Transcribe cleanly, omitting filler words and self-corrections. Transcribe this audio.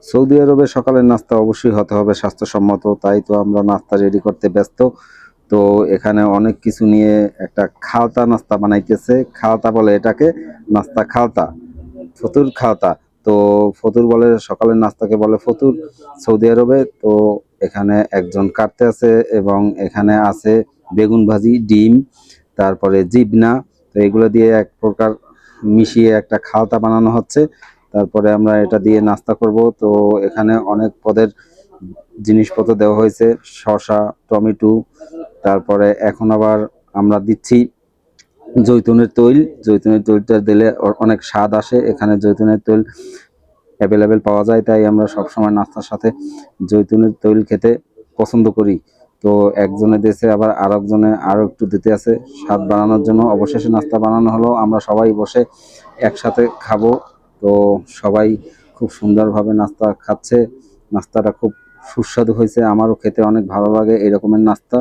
Saudi আরবে সকালের নাস্তা অবশ্যই হতে হবে স্বাস্থ্যসম্মত, তাই তো আমরা নাস্তা রেডি করতে ব্যস্ত। তো এখানে অনেক কিছু নিয়ে একটা খালতা নাস্তা বানাইতেছে, খালতা বলে এটাকে, নাস্তা খালতা, ফতুর খালতা। তো ফতুর বলে, সকালের নাস্তাকে বলে ফতুর সৌদি আরবে। তো এখানে একজন কাটতে আছে এবং এখানে আছে বেগুন ভাজি, ডিম, তারপরে জিবনা। তো এগুলো দিয়ে এক প্রকার মিশিয়ে একটা খালতা বানানো হচ্ছে। তারপরে আমরা এটা দিয়ে নাস্তা করব। তো এখানে অনেক পদের জিনিসপত্র দেওয়া হয়েছে, শসা, টমেটো, তারপরে এখন আবার আমরা দিচ্ছি জৈতুনের তৈল। জৈতুনের তৈলটা দিলে অনেক স্বাদ আসে। এখানে জৈতুনের তৈল অ্যাভেলেবেল পাওয়া যায়, তাই আমরা সবসময় নাস্তার সাথে জৈতুনের তৈল খেতে পছন্দ করি। তো একজনে দিয়েছে, আবার আর একজনে আরও একটু দিতে আছে স্বাদ বাড়ানোর জন্য। অবশেষে নাস্তা বানানো হলো, আমরা সবাই বসে একসাথে খাবো। তো সবাই খুব সুন্দরভাবে নাস্তা খাচ্ছে। নাস্তাটা খুব সুস্বাদু হয়েছে, আমারও খেতে অনেক ভালো লাগে এই রকমের নাস্তা।